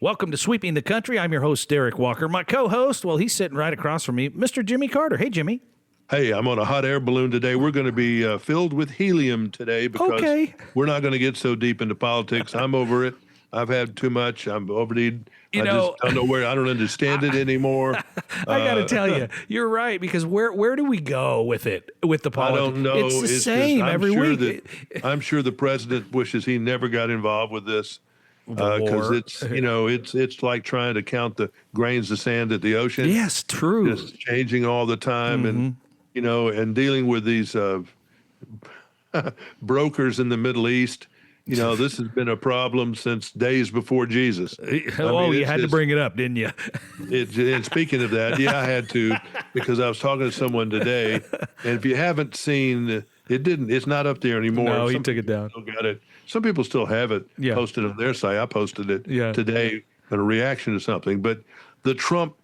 Welcome to Sweeping the Country. I'm your host, Derik Walker. My co-host, well, he's sitting right across from me, Mr. Jimmy Carter. Hey, Jimmy. Hey, I'm on a hot air balloon today. We're going to be filled with helium today because we're not going to get so deep into politics. I'm over it. I've had too much. I'm over it. Just don't know where. I don't understand it anymore. I got to tell you, you're right, because where do we go with it, with the politics? I don't know. It's the same every week. I'm sure the president wishes he never got involved with this. Because it's like trying to count the grains of sand at the ocean. Yes, true. Just changing all the time, and and dealing with these brokers in the Middle East. This has been a problem since days before Jesus. You had to bring it up, didn't you? And speaking of that, I had to, because I was talking to someone today, and if you haven't seen it's not up there anymore. No, he took it down. Still got it. Some people still have it posted on their site. I posted it today in a reaction to something. But the Trump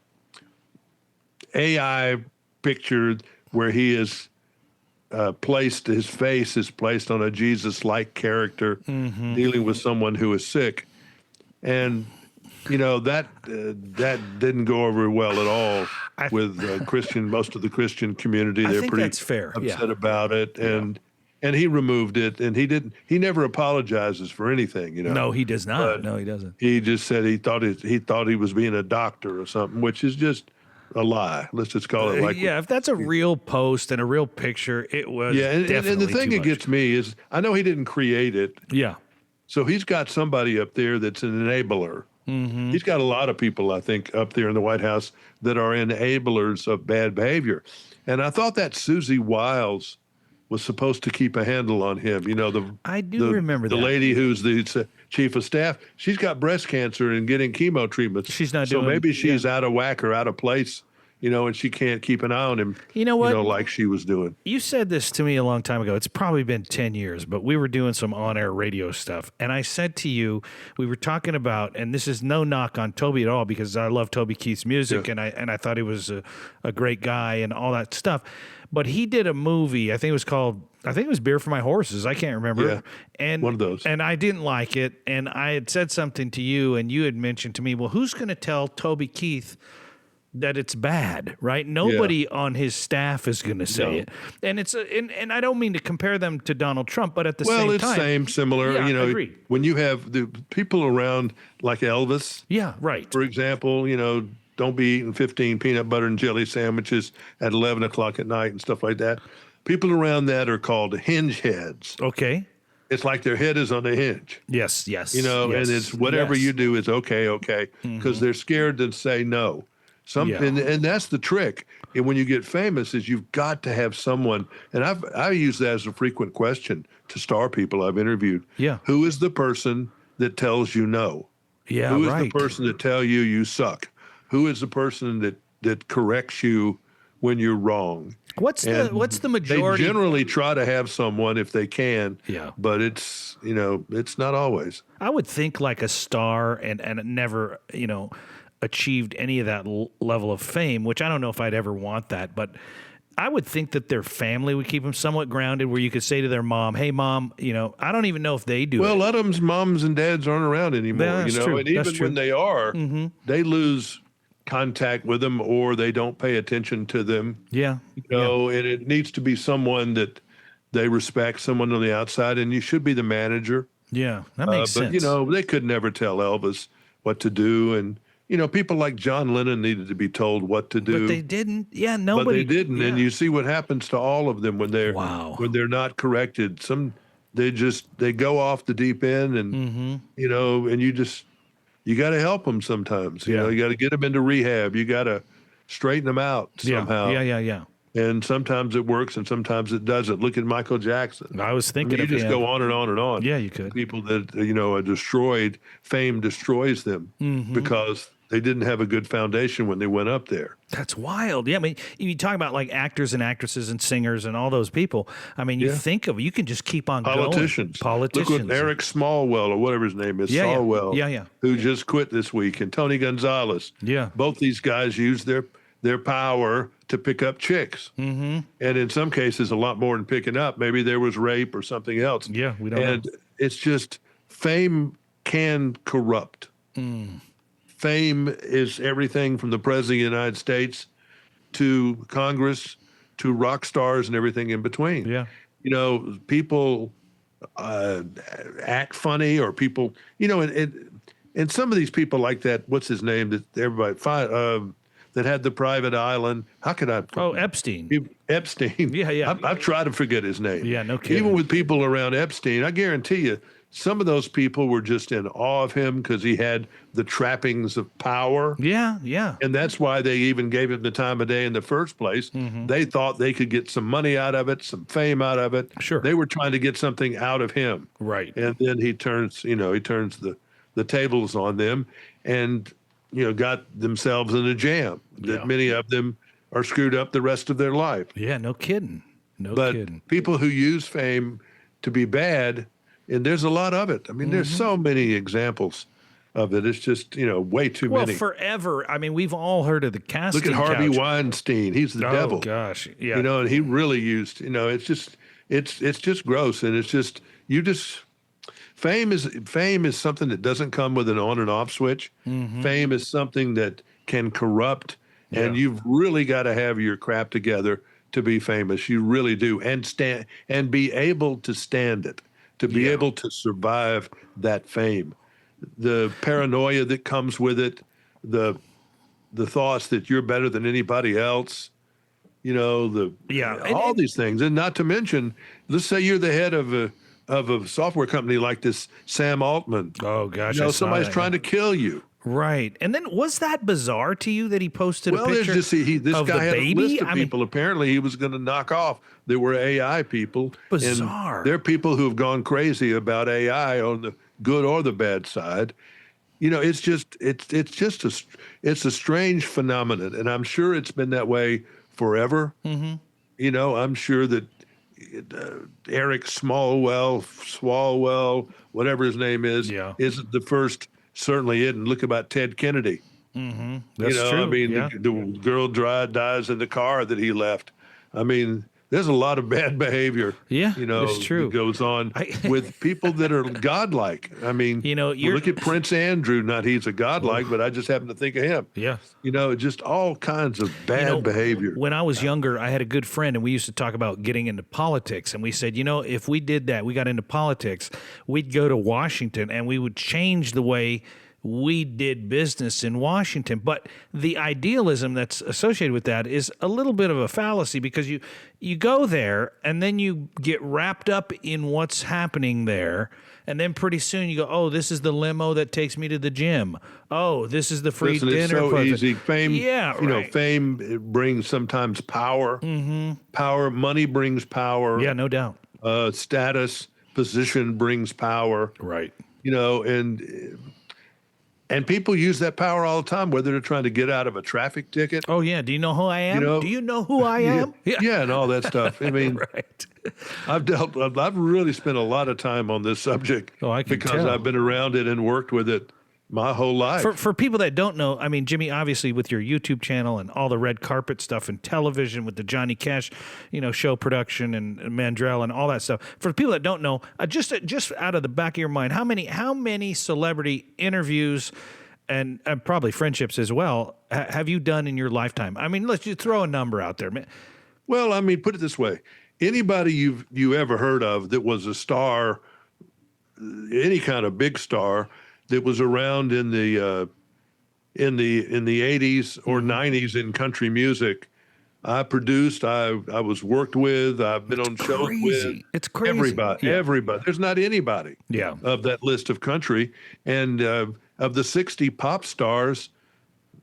AI picture where he is placed, his face is placed on a Jesus-like character dealing with someone who is sick. And, that didn't go over well at all with most of the Christian community. They're pretty that's fair. upset about it. And he removed it, and he never apologizes for anything, No, he does not. No, he doesn't. He just said he thought he was being a doctor or something, which is just a lie. Let's just call it like if that's a real post and a real picture, it was and the thing that gets me is I know he didn't create it. Yeah. So he's got somebody up there that's an enabler. Mm-hmm. He's got a lot of people, I think, up there in the White House that are enablers of bad behavior. And I thought that Susie Wiles was supposed to keep a handle on him. I do remember the lady who's the chief of staff. She's got breast cancer and getting chemo treatments. She's not doing. So maybe she's out of whack or out of place. And she can't keep an eye on him. You know what? Like she was doing. You said this to me a long time ago. It's probably been 10 years, but we were doing some on-air radio stuff. And I said to you, we were talking about, and this is no knock on Toby at all, because I love Toby Keith's music, and I thought he was a great guy and all that stuff. But he did a movie, I think it was Beer for My Horses. I can't remember. Yeah, and one of those. And I didn't like it. And I had said something to you, and you had mentioned to me, well, who's going to tell Toby Keith that it's bad, right? Nobody on his staff is going to say it. And and I don't mean to compare them to Donald Trump, but at the same time. Well, it's similar. Yeah, agreed. When you have the people around like Elvis. Yeah, right. For example, don't be eating 15 peanut butter and jelly sandwiches at 11 o'clock at night and stuff like that. People around that are called hinge heads. Okay. It's like their head is on a hinge. Yes. And it's whatever you do is okay, because they're scared to say no. And that's the trick. And when you get famous, is you've got to have someone. And I use that as a frequent question to star people I've interviewed. Yeah. Who is the person that tells you no? Yeah. Who is the person that tell you suck? Who is the person that corrects you when you're wrong? What's the majority? They generally try to have someone if they can. Yeah. But it's not always. I would think like a star and never achieved any of that level of fame, which I don't know if I'd ever want that, but I would think that their family would keep them somewhat grounded, where you could say to their mom, hey, Mom, I don't even know if they do it. A lot of them's moms and dads aren't around anymore, That's true. And even when they are, they lose contact with them or they don't pay attention to them. Yeah. And it needs to be someone that they respect, someone on the outside, and you should be the manager. Yeah, that makes sense. But, they could never tell Elvis what to do, and people like John Lennon needed to be told what to do. But they didn't. Yeah, nobody. But they didn't, and you see what happens to all of them when they're not corrected. They go off the deep end, and and you got to help them sometimes. You got to get them into rehab. You got to straighten them out somehow. Yeah. And sometimes it works, and sometimes it doesn't. Look at Michael Jackson. I was thinking you just go on and on and on. Yeah, you could. People that are destroyed, fame destroys them because they didn't have a good foundation when they went up there. That's wild. Yeah, I mean, you talk about like actors and actresses and singers and all those people. I mean, you think of it, you can just keep on going. Politicians. Look at Eric Smallwell or whatever his name is, Swalwell, who just quit this week, and Tony Gonzalez. Yeah. Both these guys use their power to pick up chicks. And in some cases, a lot more than picking up. Maybe there was rape or something else. Yeah, we don't know. And it's just fame can corrupt. fame is everything from the President of the United States to Congress to rock stars and everything in between. Yeah. You know, people act funny, or people, you know, and some of these people like that, what's his name, that everybody, that had the private island. How could I? Oh, Epstein. Epstein. Yeah, yeah. I've tried to forget his name. Yeah, no kidding. Even with people around Epstein, I guarantee you, some of those people were just in awe of him because he had the trappings of power. Yeah, yeah. And that's why they even gave him the time of day in the first place. Mm-hmm. They thought they could get some money out of it, some fame out of it. Sure. They were trying to get something out of him. Right. And then he turns the tables on them and, you know, got themselves in a jam that many of them are screwed up the rest of their life. Yeah, no kidding. No But kidding. people who use fame to be bad, and there's a lot of it. I mean, there's so many examples of it. It's just, you know, way too many. Well, forever. I mean, we've all heard of the casting Look at Harvey couch. Weinstein. He's the devil. Oh gosh, yeah. You know, and he really used, you know, it's just gross. And it's just, fame is something that doesn't come with an on and off switch. Mm-hmm. Fame is something that can corrupt, and you've really got to have your crap together to be famous. You really do. And be able to stand it, to be able to survive that fame. The paranoia that comes with it, the thoughts that you're better than anybody else, you know, all these things. And not to mention, let's say you're the head of a software company like this Sam Altman. Oh gosh, you know, somebody's trying to kill you. Right. And then was that bizarre to you that he posted a picture there's just this of guy the had baby? a list of people apparently he was going to knock off. There were AI people. Bizarre. And there are people who have gone crazy about AI on the good or the bad side. You know, it's a strange phenomenon, and I'm sure it's been that way forever. Mm-hmm. You know, I'm sure that Eric Swalwell, whatever his name is, isn't the first. Certainly isn't. Look about Ted Kennedy. Mm-hmm. That's true. I mean, the girl dies in the car that he left. I mean, there's a lot of bad behavior. Yeah, you know, it's true. That goes on with people that are godlike. I mean, you know, look at Prince Andrew. Not he's a godlike, but I just happen to think of him. Yeah. You know, just all kinds of bad behavior. When I was younger, I had a good friend, and we used to talk about getting into politics. And we said, you know, if we did that, we got into politics, we'd go to Washington, and we would change the way we did business in Washington. But the idealism that's associated with that is a little bit of a fallacy, because you go there and then you get wrapped up in what's happening there. And then pretty soon you go, oh, this is the limo that takes me to the gym. Oh, this is the free dinner. It's so easy. Fame, you know, fame it brings sometimes power. Mm-hmm. Power, money brings power. Yeah, no doubt. Status, position brings power. Right. You know, and people use that power all the time, whether they're trying to get out of a traffic ticket. Oh, yeah. Do you know who I am? You know, do you know who I am? Yeah, and all that stuff. I mean, right. I've really spent a lot of time on this subject because tell. I've been around it and worked with it my whole life. For people that don't know, I mean, Jimmy, obviously with your YouTube channel and all the red carpet stuff and television with the Johnny Cash, you know, show production and Mandrell and all that stuff. For people that don't know, just out of the back of your mind, how many celebrity interviews and probably friendships as well have you done in your lifetime? I mean, let's just throw a number out there. Well, I mean, put it this way: anybody you ever heard of that was a star, any kind of big star, that was around in the 80s or 90s in country music, I produced, I was worked with, I've been on shows with. It's crazy. Everybody. There's not anybody of that list of country. And of the 60 pop stars,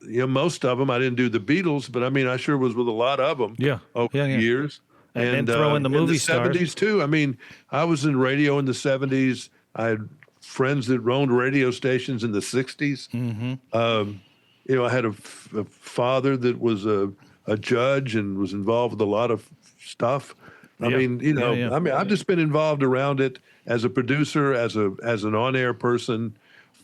you know, most of them, I didn't do the Beatles, but I mean, I sure was with a lot of them over the years. And then throw in the movie stars. 70s too. I mean, I was in radio in the 70s. I had friends that owned radio stations in the 60s. Mm-hmm. You know, I had a father that was a judge and was involved with a lot of stuff. I mean, you know, I mean, I've just been involved around it as a producer, as an on-air person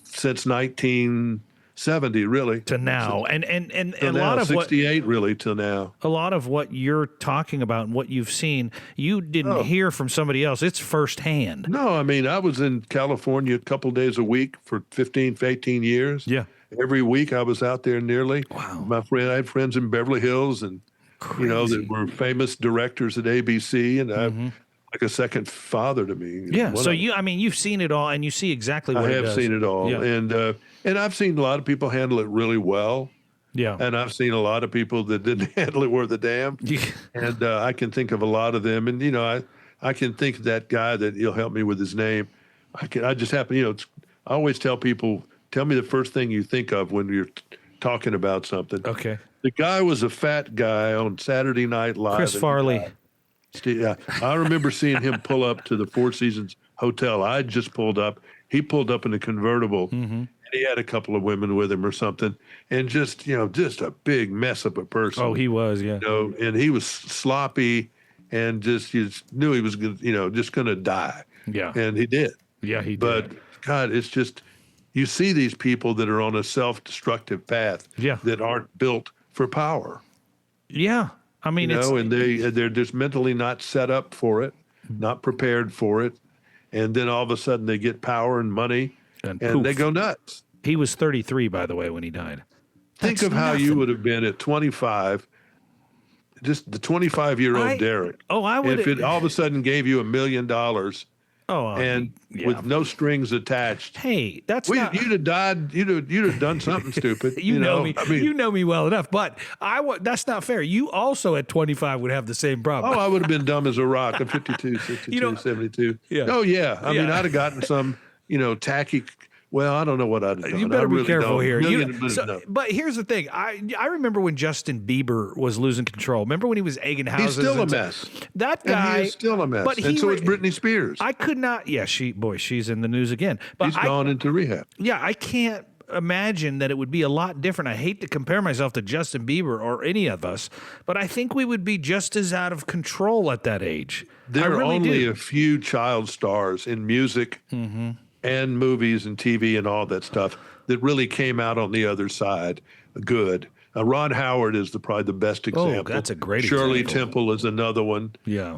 since 1970, really. To now. And a now, lot of 68, really, till now. A lot of what you're talking about and what you've seen, you didn't hear from somebody else. It's firsthand. No, I mean, I was in California a couple days a week for 15, 18 years. Yeah. every week I was out there nearly. Wow. I had friends in Beverly Hills and, that Crazy. were famous directors at ABC, and I'm like a second father to me. Yeah. One So of them. you've seen it all, and you see exactly I what it have does. seen it all, Yeah. and I've seen a lot of people handle it really well, Yeah. and I've seen a lot of people that didn't handle it worth a damn. And I can think of a lot of them, and I can think of that guy that he'll help me with his name. I just happen, I always tell people, tell me the first thing you think of when you're talking about something. Okay. The guy was a fat guy on Saturday Night Live. Chris Farley. Yeah, I remember seeing him pull up to the Four Seasons Hotel. I just pulled up. He pulled up in a convertible, and he had a couple of women with him or something, and just just a big mess of a person. Oh, he was. Yeah. And he was sloppy, and you just knew he was just going to die. Yeah. And he did. Yeah, he did. But God, it's just you see these people that are on a self-destructive path. Yeah. That aren't built for power. Yeah. I mean, And they're just mentally not set up for it, not prepared for it, and then all of a sudden they get power and money, and poof. they go nuts. He was 33, by the way, when he died. Think That's of how you nothing. would have been at 25, just the 25-year-old Derek. Oh, I would. If it all of a sudden gave you $1 million and yeah. with no strings attached, Hey, that's not. you'd have died. You'd have done something stupid. You know me. I mean, You know me well enough, but that's not fair. You also at 25 would have the same problem. I would have been dumb as a rock. I'm 52, 62, 72. Yeah. Oh, yeah. I mean, Yeah. I'd have gotten some, tacky. Well, I don't know what I'd have done. You better I be really careful don't. here. No. But here's the thing. I remember when Justin Bieber was losing control. Remember when he was egging houses? He's still a and mess. That And guy he is still a mess. But And so is Britney Spears. I could not. Yeah, she's in the news again. But He's gone into rehab. Yeah, I can't imagine that it would be a lot different. I hate to compare myself to Justin Bieber or any of us, but I think we would be just as out of control at that age. There I are really only do. a few child stars in music and movies and TV and all that stuff that really came out on the other side good. Ron Howard is probably the best example. that's a great Shirley example. Temple is another one. Yeah.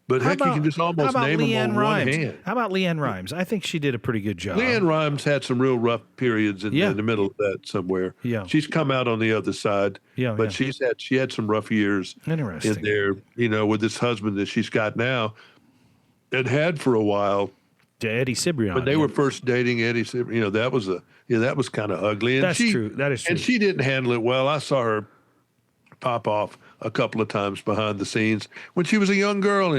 But heck, you can just almost name them on one hand. How about Leanne Rimes? I think she did a pretty good job. Leanne Rimes had some real rough periods in the middle of that somewhere. Yeah. She's come out on the other side. Yeah, But yeah. she had some rough years Interesting. in there, with this husband that she's got now and had for a while. To Eddie Cibrian. When they were first dating Eddie, that was kind of ugly. And That's true. That is true. And she didn't handle it well. I saw her pop off a couple of times behind the scenes when she was a young girl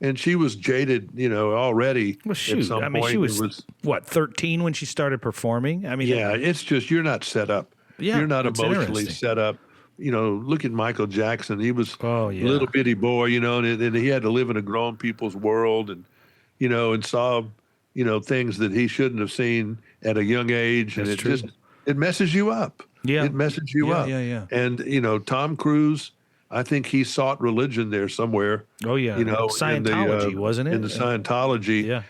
and she was jaded, already. Well, shoot. At some I mean, point. she was, 13 when she started performing? I mean, Yeah, it's just you're not set up. Yeah, You're not that's emotionally interesting. set up. Look at Michael Jackson. He was Oh, a yeah. little bitty boy, and he had to live in a grown people's world and saw, things that he shouldn't have seen at a young age. And That's it true. just, it messes you up. Yeah. It messes you Yeah, up. yeah. And, Tom Cruise, I think he sought religion there somewhere. Oh, yeah. Scientology, wasn't it? In the Scientology Yeah.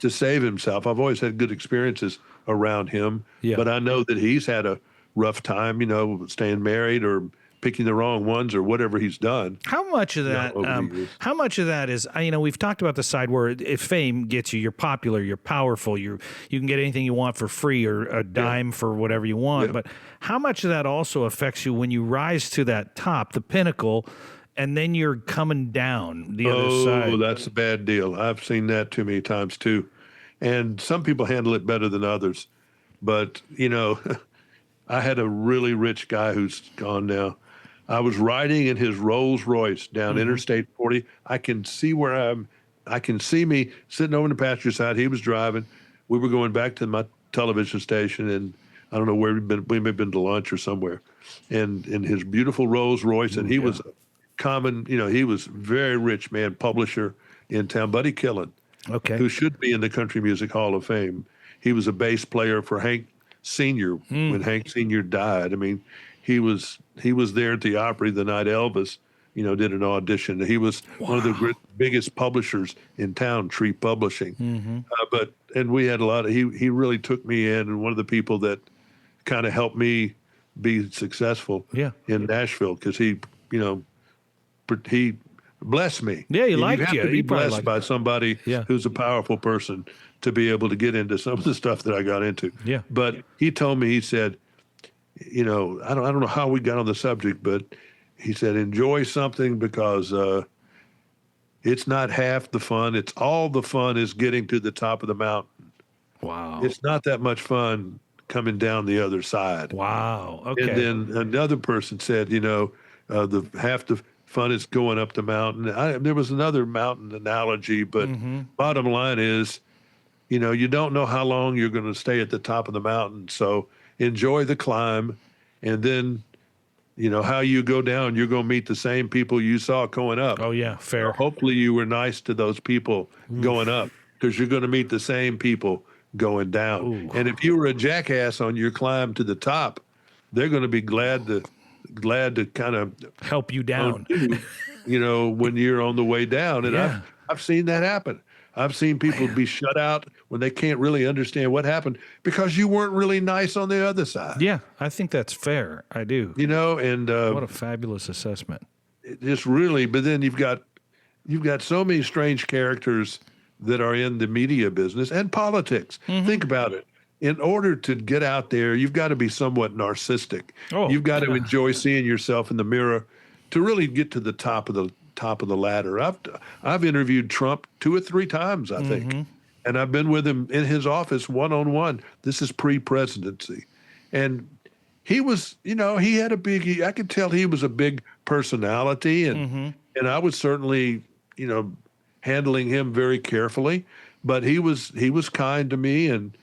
to save himself. I've always had good experiences around him, Yeah. but I know that he's had a rough time, staying married or picking the wrong ones or whatever he's done. How much of that? over the years. How much of that is? We've talked about the side where if fame gets you, you're popular, you're powerful, you can get anything you want for free or a dime for whatever you want. Yeah. But how much of that also affects you when you rise to that top, the pinnacle, and then you're coming down the other side? Oh, that's a bad deal. I've seen that too many times too. And some people handle it better than others. But, I had a really rich guy who's gone now. I was riding in his Rolls Royce down Interstate 40. I can see I can see me sitting over in the passenger side. He was driving. We were going back to my television station, and I don't know where we'd been. We may have been to lunch or somewhere. And in his beautiful Rolls Royce, and he was a common, he was a very rich man, publisher in town, Buddy Killen, Okay. who should be in the Country Music Hall of Fame. He was a bass player for Hank Sr. When Hank Sr. died. I mean, he was there at the Opry the night Elvis, did an audition. He was one of the biggest publishers in town, Tree Publishing. And we had a lot of. He really took me in, and one of the people that kind of helped me be successful Yeah. in Nashville because he bless me. Yeah, he you liked have you. to be He probably blessed liked by you. somebody Yeah. who's a powerful person to be able to get into some of the stuff that I got into. Yeah. But he told me, he said, I don't know how we got on the subject, but he said, enjoy something because it's not half the fun. It's all the fun is getting to the top of the mountain. Wow. It's not that much fun coming down the other side. Wow. Okay. And then another person said, the half the fun is going up the mountain. There was another mountain analogy, but bottom line is, you don't know how long you're going to stay at the top of the mountain. So enjoy the climb. And then, how you go down, you're going to meet the same people you saw going up. Oh, yeah. Fair. Hopefully you were nice to those people going up, because you're going to meet the same people going down. Ooh. And if you were a jackass on your climb to the top, they're going to be glad to kind of Help you down. when you're on the way down. And Yeah. I've seen that happen. I've seen people be shut out when they can't really understand what happened because you weren't really nice on the other side. Yeah, I think that's fair. I do. And What a fabulous assessment. just really, but then you've got so many strange characters that are in the media business and politics. Think about it. In order to get out there, you've got to be somewhat narcissistic. Oh, You've got to enjoy seeing yourself in the mirror to really get to the top of the ladder. I've interviewed Trump 2 or 3 times, I think. And I've been with him in his office one-on-one. This is pre-presidency. And he was, he had I could tell he was a big personality, and I was certainly, handling him very carefully, but he was kind to me, and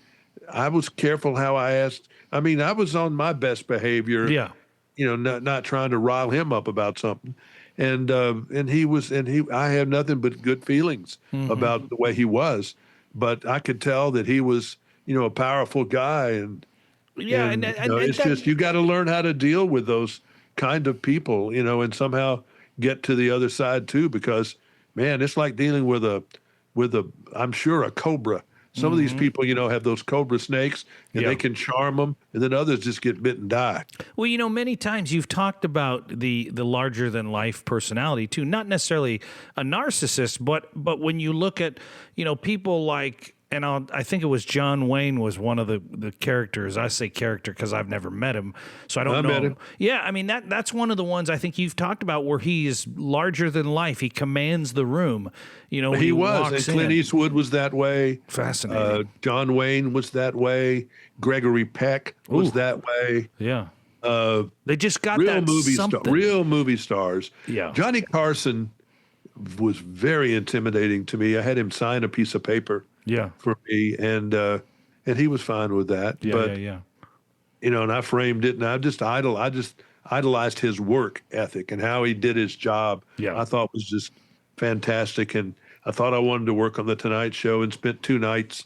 I was careful how I asked. I mean, I was on my best behavior. Yeah. Not trying to rile him up about something. And I had nothing but good feelings about the way he was, but I could tell that he was, a powerful guy. And Yeah. and, And it's that- just, you got to learn how to deal with those kind of people, and somehow get to the other side too, because man, it's like dealing with I'm sure a cobra. Some of these people, have those cobra snakes, and Yeah. they can charm them, and then others just get bit and die. Well, many times you've talked about the larger than life personality too, not necessarily a narcissist, but when you look at, people like, and I think it was John Wayne was one of the characters. I say character because I've never met him, so I don't know. Met him. Yeah, I mean that's one of the ones I think you've talked about where he is larger than life. He commands the room. When He was, and walks Clint in. Eastwood was that way. Fascinating. John Wayne was that way. Gregory Peck was that way. Yeah. Uh, They just got real that something. real movie stars. Yeah. Johnny Carson was very intimidating to me. I had him sign a piece of paper Yeah. for me, and he was fine with that. Yeah. But yeah. and I framed it, and I just idolized his work ethic and how he did his job. Yeah. I thought was just fantastic, and I thought I wanted to work on the Tonight Show, and spent 2 nights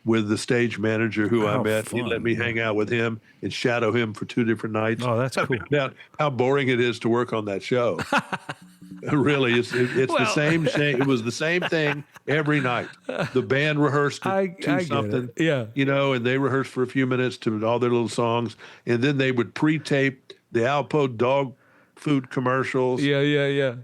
with the stage manager who I How met. He fun, let me hang out with him and shadow him for 2 different nights. Oh, that's I cool. found out how boring it is to work on that show. Really, it's Well- the same. It was the same thing every night. The band rehearsed to I get something, it. Yeah. and they rehearsed for a few minutes to all their little songs, and then they would pre-tape the Alpo dog food commercials. Yeah.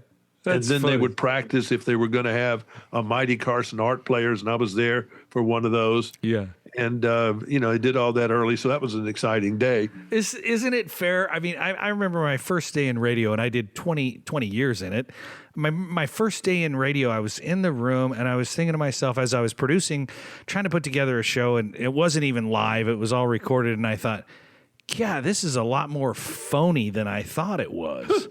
And then they would practice if they were going to have a Mighty Carson Art Players, and I was there for one of those. Yeah. And, I did all that early, so that was an exciting day. Isn't it fair? I mean, I remember my first day in radio, and I did 20 years in it. My first day in radio, I was in the room, and I was thinking to myself as I was producing, trying to put together a show, and it wasn't even live. It was all recorded, and I thought, yeah, this is a lot more phony than I thought it was.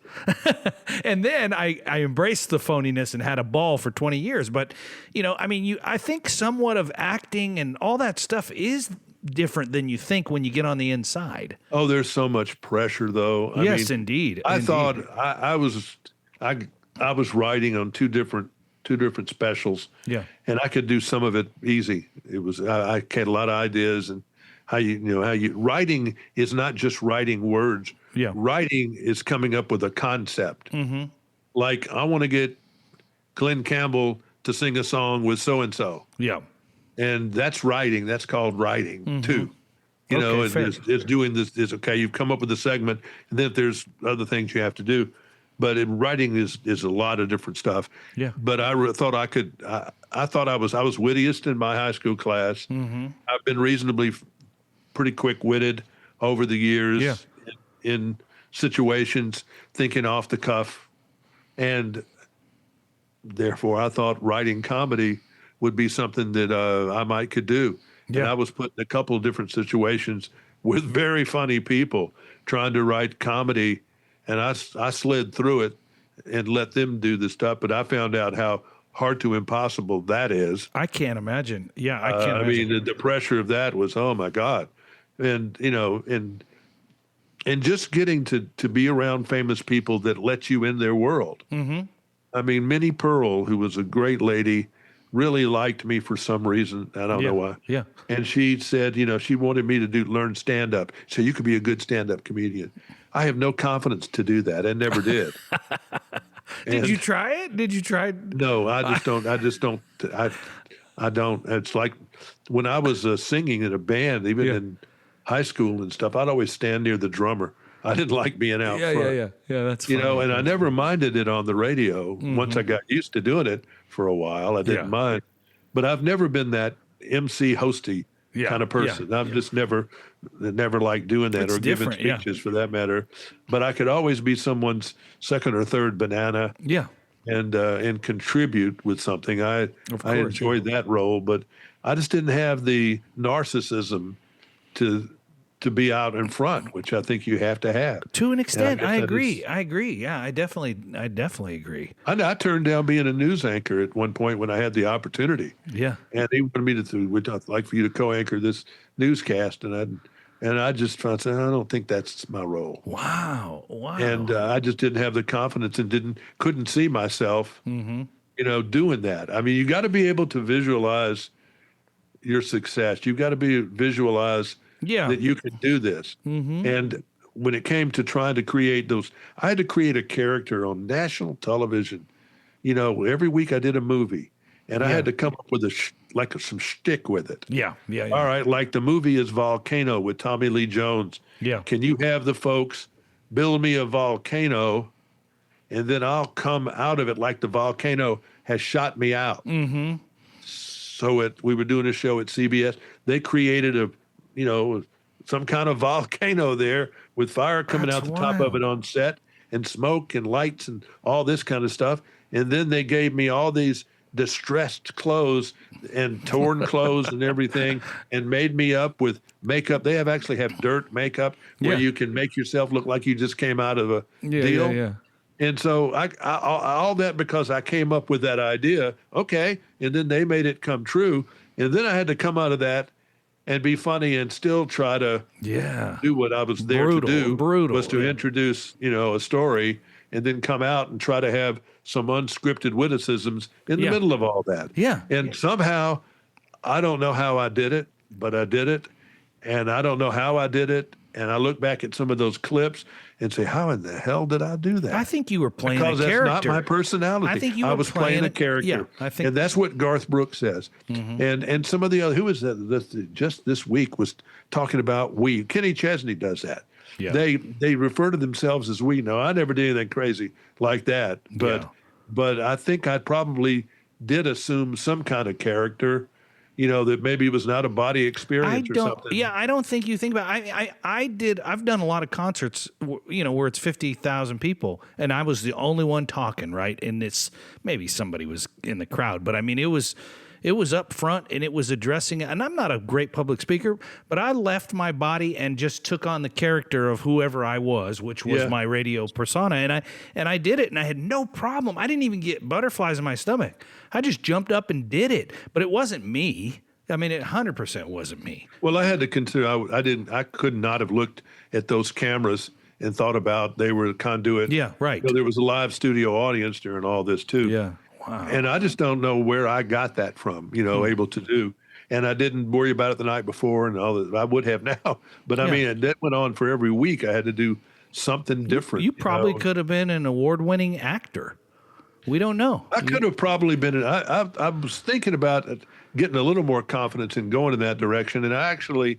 And then I embraced the phoniness and had a ball for 20 years. But, I think somewhat of acting and all that stuff is different than you think when you get on the inside. Oh, there's so much pressure, though. Yes, indeed. I Indeed. thought I was writing on two different specials. Yeah. And I could do some of it easy. It was I had a lot of ideas, and how you writing is not just writing words. Yeah. Writing is coming up with a concept. Mm-hmm. Like, I want to get Glenn Campbell to sing a song with so and so. Yeah. And that's writing. That's called writing too. Okay, fair. It's doing this is okay. You've come up with a segment, and then if there's other things you have to do. but in writing is a lot of different stuff. Yeah. But thought I could. I thought I was wittiest in my high school class. Mm-hmm. I've been reasonably pretty quick witted over the years. Yeah. In situations, thinking off the cuff, and therefore I thought writing comedy would be something that I could do. Yeah. And I was put in a couple of different situations with very funny people trying to write comedy, and I slid through it and let them do the stuff. But I found out how hard to impossible that is. I can't imagine. Yeah, I can't imagine. I mean, the pressure of that was, oh my God. And, and just getting to be around famous people that let you in their world. Mm-hmm. I mean, Minnie Pearl, who was a great lady, really liked me for some reason. I don't know why. Yeah. And she said, she wanted me to learn stand-up. So you could be a good stand-up comedian. I have no confidence to do that. I never did. Did you try it? Did you try? No, I just don't. I don't. It's like when I was singing in a band, even in high school and stuff, I'd always stand near the drummer. I didn't like being out front. Yeah. That's funny. And I never minded it on the radio. Mm-hmm. Once I got used to doing it for a while, I didn't mind. But I've never been that MC hosty kind of person. I've just never liked doing that or giving speeches for that matter. But I could always be someone's second or third banana. Yeah. And contribute with something. I enjoyed that role, but I just didn't have the narcissism to be out in front, which I think you have to have. To an extent, I agree. Yeah, I definitely agree. I turned down being a news anchor at one point when I had the opportunity. Yeah. And he wanted me I'd like for you to co-anchor this newscast, and I just said, I don't think that's my role. Wow. And I just didn't have the confidence and couldn't see myself, doing that. I mean, you got to be able to visualize your success. You've got to visualize that you can do this. Mm-hmm. And when it came to trying to create I had to create a character on national television. Every week I did a movie, and I had to come up with some shtick with it. Yeah. All right, like the movie is Volcano with Tommy Lee Jones. Yeah. Can you have the folks build me a volcano, and then I'll come out of it like the volcano has shot me out. Mm-hmm. So we were doing a show at CBS. They created some kind of volcano there with fire coming out the top of it on set and smoke and lights and all this kind of stuff. And then they gave me all these distressed clothes and torn clothes and everything, and made me up with makeup. They actually have dirt makeup where you can make yourself look like you just came out of a deal. Yeah. And so I all that because I came up with that idea. Okay. And then they made it come true. And then I had to come out of that and be funny and still try to do what I was there to do. Was to introduce, a story, and then come out and try to have some unscripted witticisms in the middle of all that. Yeah. And somehow, I don't know how I did it, but I did it. And I don't know how I did it. And I look back at some of those clips and say, how in the hell did I do that? I think you were playing because a character. That's not my personality. I think I was playing a character. Yeah, I think, and that's what Garth Brooks says. Mm-hmm. And some of the other, who was that just this week was talking about we. Kenny Chesney does that. Yeah. They refer to themselves as we. No, I never did anything crazy like that. But I think I probably did assume some kind of character, that maybe it was not a body experience or something. Yeah, I don't think you think about it. I've done a lot of concerts, where it's 50,000 people, and I was the only one talking, right? And maybe somebody was in the crowd, but I mean, it was up front and it was addressing, and I'm not a great public speaker, but I left my body and just took on the character of whoever I was, which was my radio persona. And I did it, and I had no problem. I didn't even get butterflies in my stomach. I just jumped up and did it, but it wasn't me. I mean, it 100% wasn't me. Well, I had to consider, I could not have looked at those cameras and thought about they were a conduit. Yeah, right. There was a live studio audience during all this too. Yeah. Wow. And I just don't know where I got that from, able to do. And I didn't worry about it the night before and all that. I would have now. But I mean, that went on for every week. I had to do something different. You probably could have been an award-winning actor. We don't know. I could have probably been. I was thinking about getting a little more confidence in going in that direction. And I actually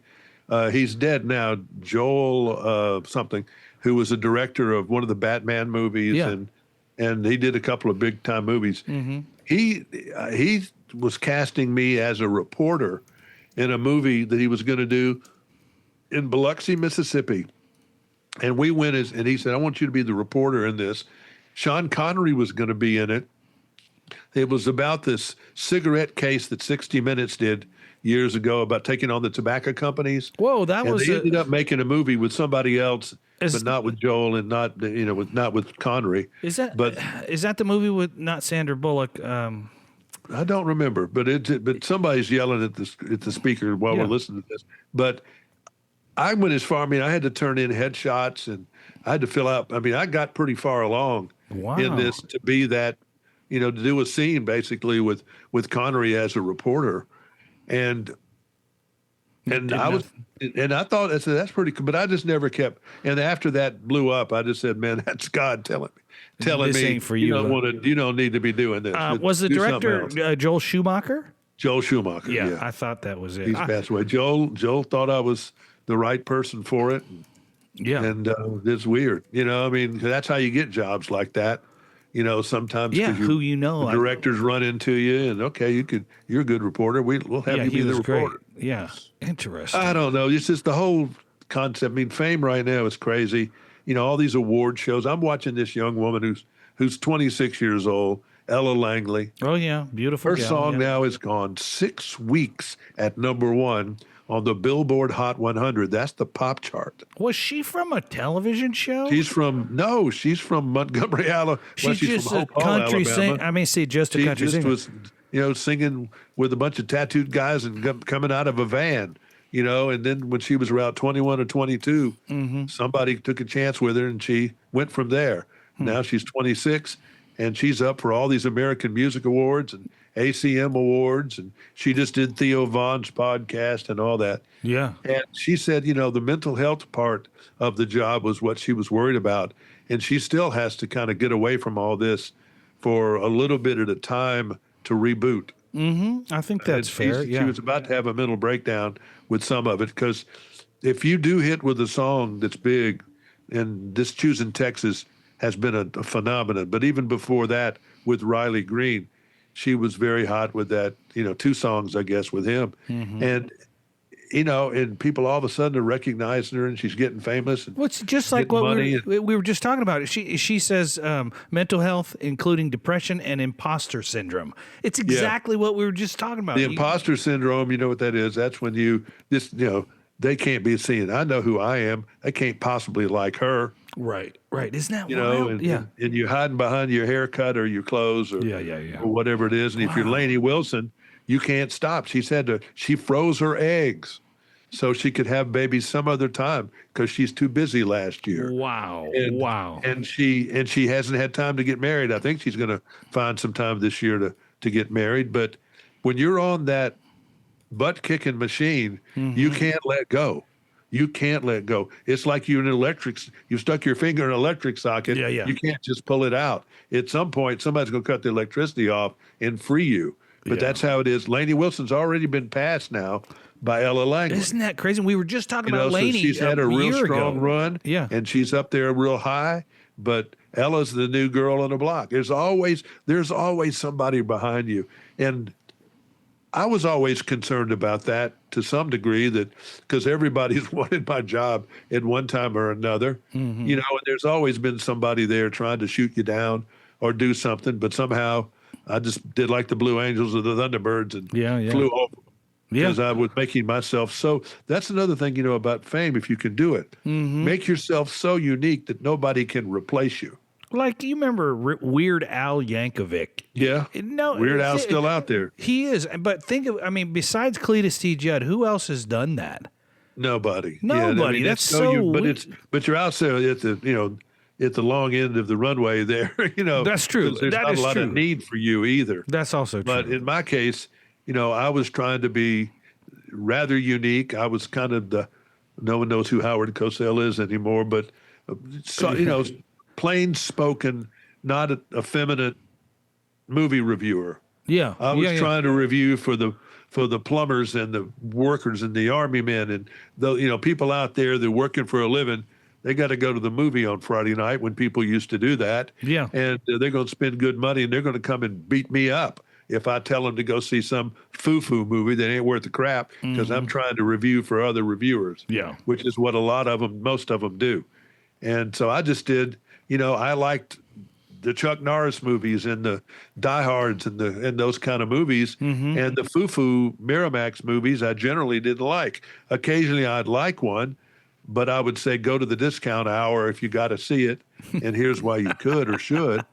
He's dead now. Joel something, who was a director of one of the Batman movies, Yeah. and he did a couple of big time movies. He was casting me as a reporter in a movie that he was going to do in Biloxi, Mississippi. And we went and he said, I want you to be the reporter in this. Sean Connery was going to be in it. It was about this cigarette case that 60 Minutes did years ago about taking on the tobacco companies. Whoa, that and was they ended up making a movie with somebody else, but not with Joel and not not with Connery. Is that the movie with not Sandra Bullock? I don't remember, but somebody's yelling at the speaker while we're listening to this. But I went as far. I mean, I had to turn in headshots and I had to fill out. I mean, I got pretty far along in this to be that, to do a scene basically with Connery as a reporter, and I thought that's pretty cool. But I just never kept. And after that blew up, I just said, "Man, that's God telling this me ain't for you. You don't need to be doing this." Was the director Joel Schumacher? Joel Schumacher. Yeah, I thought that was it. He's passed away. Joel thought I was the right person for it. Yeah, and it's weird. I mean, that's how you get jobs like that. Sometimes the directors run into you, and okay, you're a good reporter. We'll have you be the reporter. Great. Yeah, interesting. I don't know. It's just the whole concept. I mean, fame right now is crazy. All these award shows. I'm watching this young woman who's 26 years old, Ella Langley. Oh yeah, beautiful. Her song now has gone 6 weeks at #1 on the Billboard Hot 100. That's the pop chart. Was she from a television show? She's from Montgomery, Alabama. She's just from a country singer. I mean, just a country singer. She just was, singing with a bunch of tattooed guys and coming out of a van, and then when she was around 21 or 22, somebody took a chance with her and she went from there. Now she's 26 and she's up for all these American Music Awards and ACM Awards, and she just did Theo Von's podcast and all that. Yeah. And she said, the mental health part of the job was what she was worried about. And she still has to kind of get away from all this for a little bit at a time to reboot. I think that's fair. She was about to have a mental breakdown with some of it, because if you do hit with a song that's big, and this Choosing Texas has been a phenomenon, but even before that with Riley Green, she was very hot with that, 2 songs, I guess, with him. And, and people all of a sudden are recognizing her and she's getting famous. And it's just like what we were just talking about. She says mental health, including depression and imposter syndrome. It's exactly what we were just talking about. The imposter syndrome, you know what that is? That's when they can't be seen. I know who I am. I can't possibly like her. Right. Isn't that wild? And you're hiding behind your haircut or your clothes or whatever it is. And if you're Lainey Wilson, you can't stop. She froze her eggs so she could have babies some other time because she's too busy last year. Wow. And she hasn't had time to get married. I think she's going to find some time this year to get married. But when you're on that butt-kicking machine, you can't let go. You can't let go. It's like you stuck your finger in an electric socket. You can't just pull it out. At some point, somebody's going to cut the electricity off and free you. But that's how it is. Lainey Wilson's already been passed now by Ella Langley. Isn't that crazy? We were just talking about Lainey. So she's had a real strong run. Yeah. And she's up there real high. But Ella's the new girl on the block. There's always somebody behind you. And I was always concerned about that to some degree, that because everybody's wanted my job at one time or another, and there's always been somebody there trying to shoot you down or do something. But somehow I just did like the Blue Angels or the Thunderbirds and flew over because I was making myself so. That's another thing, about fame. If you can do it, make yourself so unique that nobody can replace you. Like, you remember Weird Al Yankovic? Yeah. No, Weird Al's still out there. He is. But besides Cletus T. Judd, who else has done that? Nobody. Nobody. That's so weird. But you're out there at the long end of the runway there. That's true. There's not a lot of need for you either. That's also true. But in my case, I was trying to be rather unique. I was kind of no one knows who Howard Cosell is anymore, but plain spoken, not a effeminate movie reviewer. Yeah. I was trying to review for for the plumbers and the workers and the army men and the people out there that are working for a living. They got to go to the movie on Friday night when people used to do that. Yeah. And they're going to spend good money, and they're going to come and beat me up if I tell them to go see some foo-foo movie that ain't worth the crap because I'm trying to review for other reviewers. Yeah. Which is what most of them do. And so I just did, I liked the Chuck Norris movies and the Die Hards and those kind of movies. And the foo-foo Miramax movies I generally didn't like. Occasionally I'd like one, but I would say go to the discount hour if you got to see it, and here's why you could or should.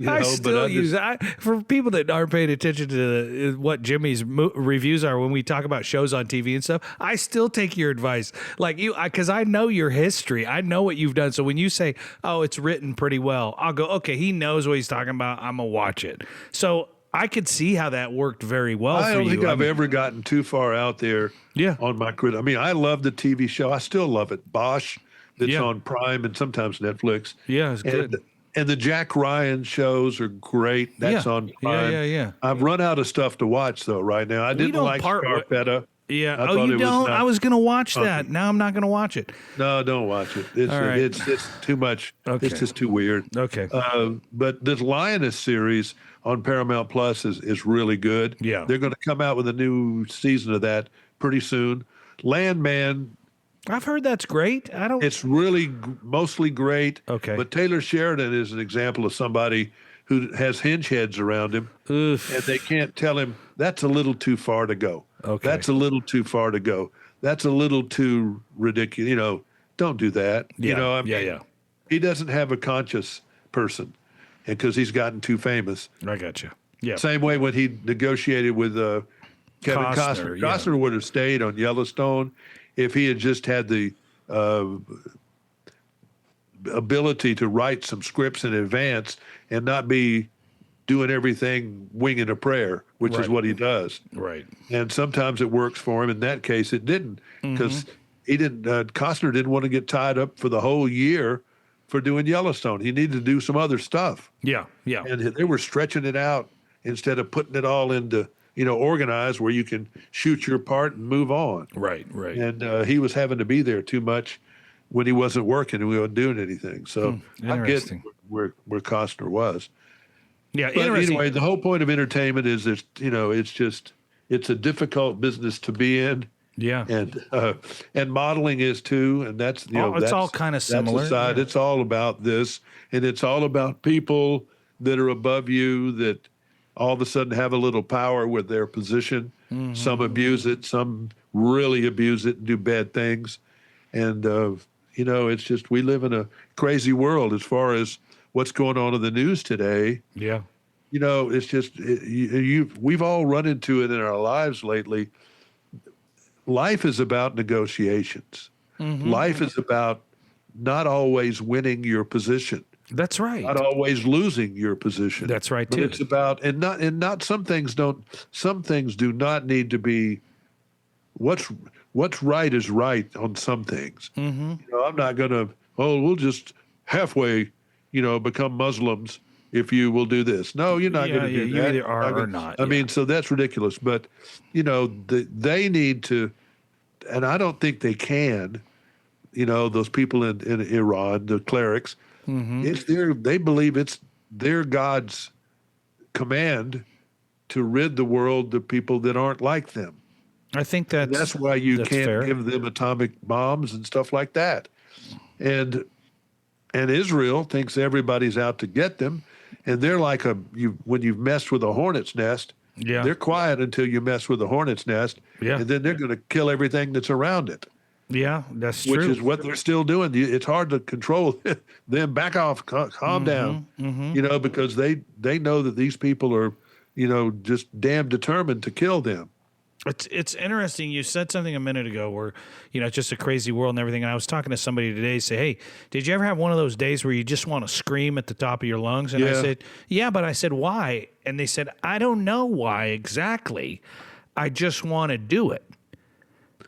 I still use for people that aren't paying attention to what Jimmy's reviews are when we talk about shows on TV and stuff. I still take your advice, like because I know your history. I know what you've done. So when you say, "Oh, it's written pretty well," I'll go, "Okay, he knows what he's talking about. I'm gonna watch it." So I could see how that worked very well for you. I don't think I've ever gotten too far out there on my credit. I mean, I love the TV show. I still love it. Bosch, that's on Prime and sometimes Netflix. Yeah, it's good. And the Jack Ryan shows are great. That's on Prime. Yeah. I've run out of stuff to watch, though, right now. I didn't like Scarpetta. Yeah. Oh, you don't? I was going to watch that. Now I'm not going to watch it. No, don't watch it. It's too much. Okay. It's just too weird. Okay. But this Lioness series on Paramount Plus is really good. Yeah. They're going to come out with a new season of that pretty soon. Landman. I've heard that's great. It's really mostly great. Okay. But Taylor Sheridan is an example of somebody who has hinge heads around him. Oof. And they can't tell him that's a little too far to go. Okay. That's a little too far to go. That's a little too ridiculous. Don't do that. Yeah. He doesn't have a conscious person, and because he's gotten too famous. I got you. Yeah. Same way when he negotiated with Kevin Costner. Yeah. Costner would have stayed on Yellowstone if he had just had the ability to write some scripts in advance and not be doing everything winging a prayer, which is what he does. Right. And sometimes it works for him. In that case, it didn't, because Costner didn't want to get tied up for the whole year for doing Yellowstone. He needed to do some other stuff. Yeah. And they were stretching it out instead of putting it all into, organized where you can shoot your part and move on. Right. And he was having to be there too much when he wasn't working and we weren't doing anything. So I get where Costner was. Yeah, but anyway, the whole point of entertainment is it's a difficult business to be in. Yeah, and modeling is too, and that's it's all kind of similar. That's It's all about this, and it's all about people that are above you that all of a sudden have a little power with their position. Some abuse it, some really abuse it and do bad things, and it's just we live in a crazy world as far as what's going on in the news today. Yeah. It's just we've all run into it in our lives lately. Life is about negotiations. Life is about not always winning your position. That's right. Not always losing your position. That's right but too. It's about not some things do not need to be what's right is right on some things. I'm not gonna we'll just halfway become Muslims if you will do this. No, you're not going to do that. You either are or not. I mean, so that's ridiculous. But, they need to, and I don't think they can, those people in Iran, the clerics, they believe it's their God's command to rid the world of people that aren't like them. I think that's why you can't fair. give them atomic bombs and stuff like that. And Israel thinks everybody's out to get them, and they're like when you've messed with a hornet's nest. Yeah, they're quiet until you mess with a hornet's nest. Yeah, and then they're going to kill everything that's around it. Yeah, that's true. Which is what they're still doing. It's hard to control them. Back off, calm down. Because they know that these people are, just damn determined to kill them. It's interesting. You said something a minute ago where, it's just a crazy world and everything. And I was talking to somebody today, say, hey, did you ever have one of those days where you just want to scream at the top of your lungs? And I said, yeah, but I said, why? And they said, I don't know why exactly. I just want to do it.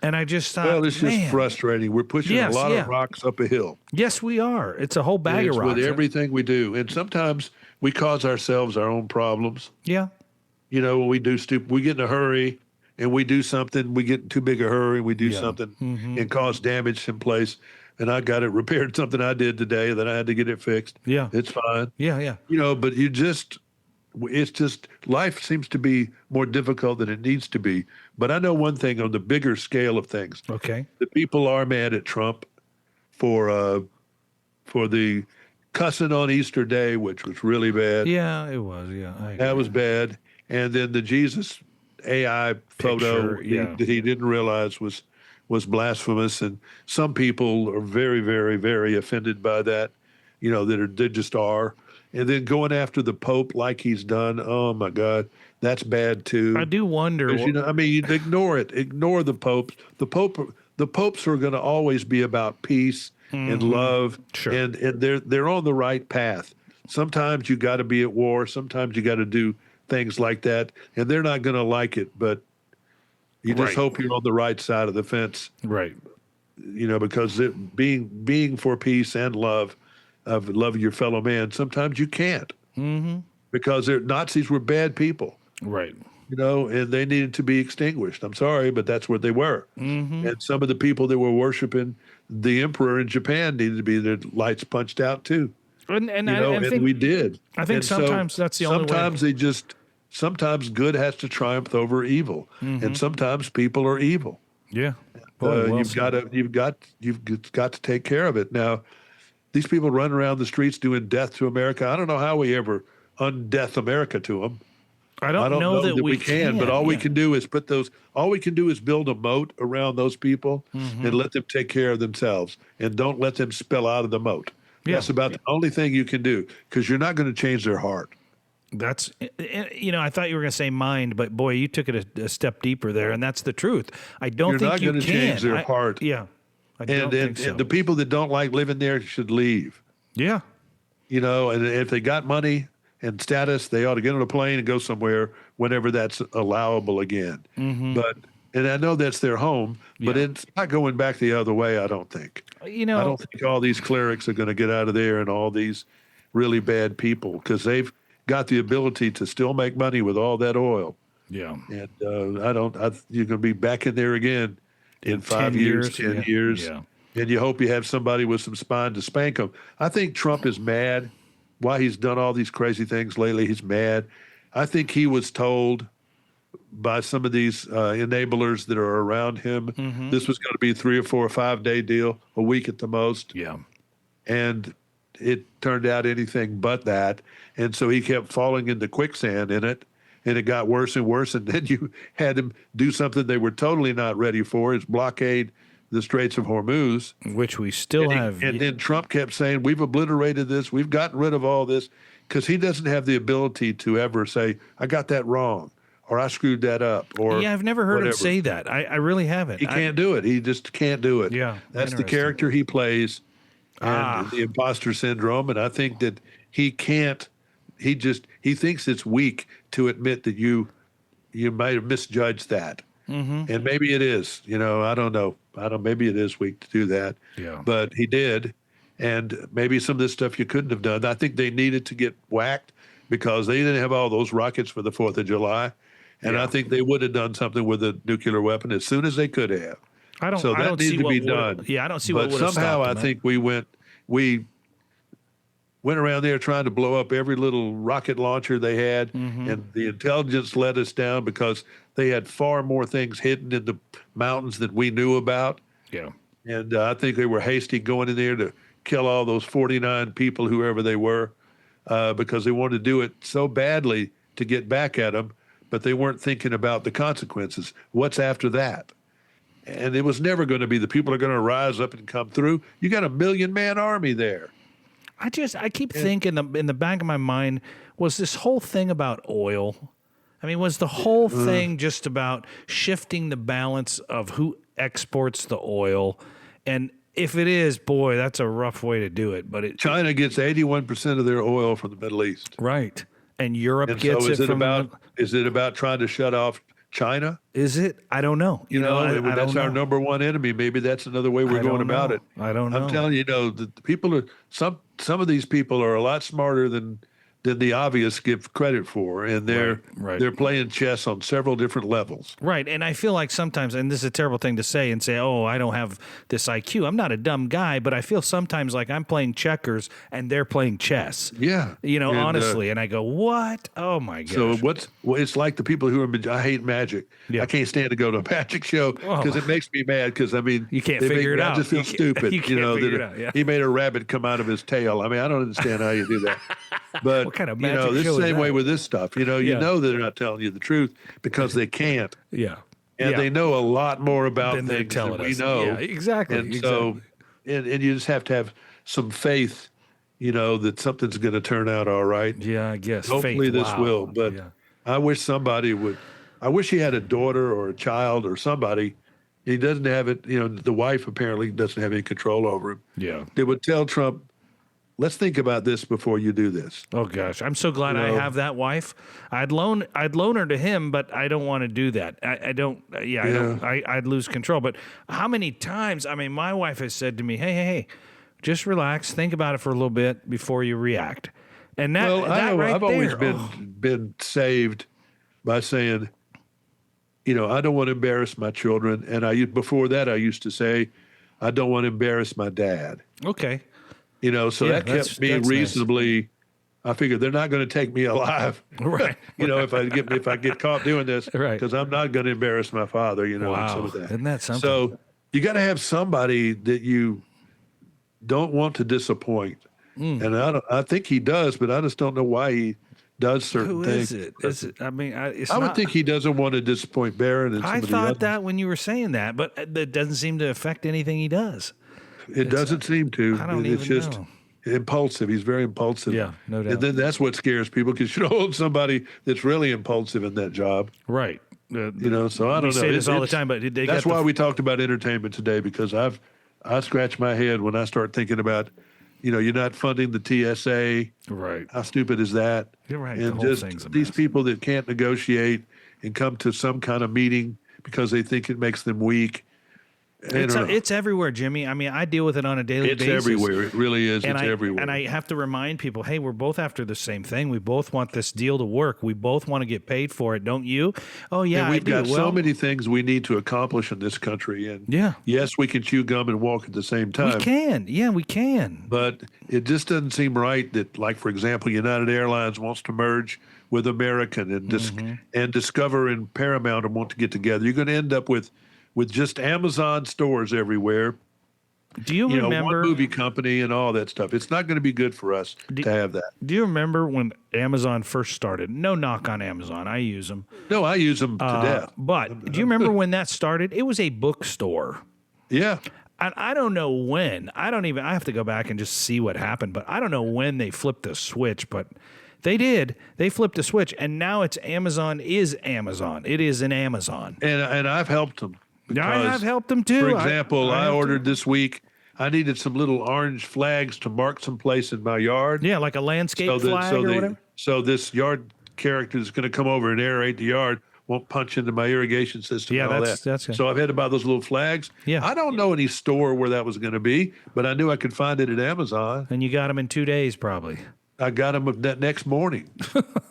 And I just thought, well, it's just frustrating. We're pushing a lot of rocks up a hill. Yes, we are. It's a whole bag of rocks. With everything we do. And sometimes we cause ourselves our own problems. Yeah. When we do we get in a hurry and we do something, we get in too big a hurry, we do Yeah. something Mm-hmm. and cause damage someplace, and I got it repaired, something I did today that I had to get it fixed. Yeah. It's fine. Yeah. Yeah. But it's just life seems to be more difficult than it needs to be. But I know one thing on the bigger scale of things. Okay. The people are mad at Trump for the cussing on Easter Day, which was really bad. Yeah, it was. Yeah. That was bad. And then the Jesus AI photo Picture, that he didn't realize was blasphemous. And some people are very, very, very offended by that, they just are. And then going after the Pope like he's done, oh my God, that's bad too. I do wonder. Ignore it. Ignore the Pope. The popes are going to always be about peace and love, Sure. and they're on the right path. Sometimes you got to be at war. Sometimes you got to do things like that, and they're not going to like it. But you just Right. hope you're on the right side of the fence, Right. because being for peace and love your fellow man, sometimes you can't, because Nazis were bad people, Right. and they needed to be extinguished. I'm sorry, but that's what they were. And some of the people that were worshiping the emperor in Japan needed to be their lights punched out too. And And think, we did. I think And so sometimes that's the only way. Sometimes good has to triumph over evil, and sometimes people are evil. Yeah. Boy, well You've said. got to take care of it. Now, these people run around the streets doing death to America. I don't know how we ever undeath America to them. I don't know that we can, but all we can do is build a moat around those people and let them take care of themselves, and don't let them spill out of the moat. Yeah. That's about the only thing you can do, because you're not going to change their heart. That's, I thought you were going to say mind, but boy, you took it a step deeper there, and that's the truth. I don't You're think not you going to can change their heart. Yeah. I don't think so. And the people that don't like living there should leave. Yeah. And if they got money and status, they ought to get on a plane and go somewhere whenever that's allowable again. And I know that's their home, but it's not going back the other way, I don't think. I don't think all these clerics are going to get out of there, and all these really bad people, because they've got the ability to still make money with all that oil. Yeah. And you're going to be back in there again in 5 years, 10 years. Yeah. And you hope you have somebody with some spine to spank them. I think Trump is mad. Why he's done all these crazy things lately, he's mad. I think he was told by some of these enablers that are around him, this was going to be a 3 or 4 or 5 day deal, a week at the most. Yeah. And it turned out anything but that. And so he kept falling into quicksand in it, and it got worse and worse. And then you had him do something they were totally not ready for, is blockade the Straits of Hormuz. Which we still have. And then Trump kept saying, we've obliterated this, we've gotten rid of all this, because he doesn't have the ability to ever say, I got that wrong, or I screwed that up, or I've never heard him say that. I really haven't. He can't do it. He just can't do it. Yeah, That's the interesting. character he plays, and the imposter syndrome. And I think that he can't. He thinks it's weak to admit that you might have misjudged that, and maybe it is. I don't know. Maybe it is weak to do that. Yeah. But he did, and maybe some of this stuff you couldn't have done. I think they needed to get whacked because they didn't have all those rockets for the 4th of July. And I think they would have done something with a nuclear weapon as soon as they could have. I don't needs see to what be would- done. Yeah, I don't see But what would have somehow stopped I him. think we went around there trying to blow up every little rocket launcher they had, and the intelligence let us down because they had far more things hidden in the mountains that we knew about. Yeah. And I think they were hasty going in there to kill all those 49 people, whoever they were, because they wanted to do it so badly to get back at them, but they weren't thinking about the consequences. What's after that? And it was never going to be the people are going to rise up and come through. You got a 1 million man army there. I keep thinking in the back of my mind, was this whole thing about oil? I mean, was the whole thing just about shifting the balance of who exports the oil? And if it is, boy, that's a rough way to do it. But China gets 81% of their oil from the Middle East. Right. And Europe And gets so it from is it about trying to shut off China? Is it? I don't know. I That's don't our know. number one enemy. Maybe that's another way we're I going don't about know. it. I don't know. I'm telling you, the people are some of these people are a lot smarter than than the obvious give credit for, and they're playing chess on several different levels. Right, and I feel like sometimes, and this is a terrible thing to say, and say, "Oh, I don't have this IQ." I'm not a dumb guy, but I feel sometimes like I'm playing checkers and they're playing chess. Yeah, honestly, and I go, "What? Oh my gosh!" So it's like the people who are. I hate magic. Yeah. I can't stand to go to a magic show because it makes me mad. Because I mean, you can't figure it out. I just feel stupid. You can't figure it out. Yeah. He made a rabbit come out of his tail. I mean, I don't understand how you do that. But what kind of magic this show is same that? way with this stuff. You know they're not telling you the truth because they can't. Yeah. And they know a lot more about Then they're things telling than we us. know. Yeah, exactly. And exactly. so, and you just have to have some faith, that something's going to turn out all right. Yeah, I guess. Hopefully Faith. this Wow. will. But I wish somebody would. I wish he had a daughter or a child or somebody. He doesn't have it. The wife apparently doesn't have any control over him. Yeah. They would tell Trump, let's think about this before you do this. Oh gosh, I'm so glad I have that wife. I'd loan her to him, but I don't want to do that. I don't. Yeah, I don't. I'd lose control. But how many times? I mean, my wife has said to me, "Hey, just relax. Think about it for a little bit before you react." And I've always been saved by saying, I don't want to embarrass my children. And before that, I used to say, I don't want to embarrass my dad. Okay. So that kept me reasonably. Nice. I figured they're not going to take me alive, right? If I get caught doing this, right? Because I'm not going to embarrass my father, Wow. And some of that. Isn't that something? So you got to have somebody that you don't want to disappoint, and I think he does, but I just don't know why he does certain things. Who is it? Is it? I mean, I would think he doesn't want to disappoint Barron. And I thought that when you were saying that, but that doesn't seem to affect anything he does. It doesn't seem to. I don't it's even just know. Impulsive. He's very impulsive. Yeah, no doubt. And then that's what scares people because you don't hold somebody that's really impulsive in that job. Right. So I don't know. We say this all the time, but that's why we talked about entertainment today because I scratch my head when I start thinking about, you're not funding the TSA. Right. How stupid is that? You're right. And the whole just thing's a these mess. people that can't negotiate and come to some kind of meeting because they think it makes them weak. It's everywhere, Jimmy. I mean, I deal with it on a daily basis. It's everywhere. It really is. It's everywhere. And I have to remind people, hey, we're both after the same thing. We both want this deal to work. We both want to get paid for it, don't you? Oh, yeah, and we've got so many things we need to accomplish in this country. And yes, we can chew gum and walk at the same time. We can. Yeah, we can. But it just doesn't seem right that, like, for example, United Airlines wants to merge with American and Discover and Paramount want to get together. You're going to end up with just Amazon stores everywhere. Do you remember one movie company and all that stuff? It's not going to be good for us to have that. Do you remember when Amazon first started? No knock on Amazon. I use them. No, I use them to death. But do you remember when that started? It was a bookstore. Yeah. And I don't know when. I have to go back and just see what happened. But I don't know when they flipped the switch. But they did. They flipped the switch. And now it's Amazon is Amazon. It is an Amazon. And I've helped them. I've helped them too. For example, I ordered this week. I needed some little orange flags to mark some place in my yard. Yeah, like a landscape flag or whatever. So this yard character is going to come over and aerate the yard. Won't punch into my irrigation system. Yeah, and all that's that. So I've had to buy those little flags. Yeah, I don't know any store where that was going to be, but I knew I could find it at Amazon. And you got them in 2 days, probably. I got them that next morning.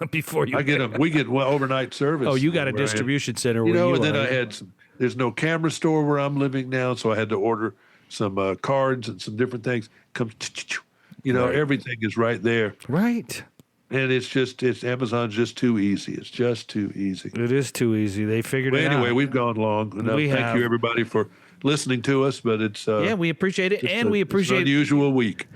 Before you, I get them. We get overnight service. Oh, you got a distribution center. And then I had some. There's no camera store where I'm living now, so I had to order some cards and some different things. Everything is right there. Right. And it's Amazon's just too easy. It's just too easy. It is too easy. They figured it out. Anyway, we've gone long. Thank you, everybody, for listening to us. But it's we appreciate it, and we appreciate it's an unusual week.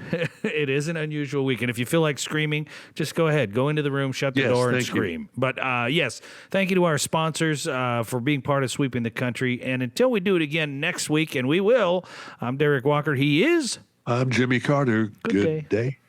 It is an unusual week, and if you feel like screaming, just go ahead, go into the room, shut the door, and scream. But yes, thank you to our sponsors for being part of Sweeping the Country. And until we do it again next week, and we will, I'm Derik Walker. He is. I'm Jimmy Carter. Good day.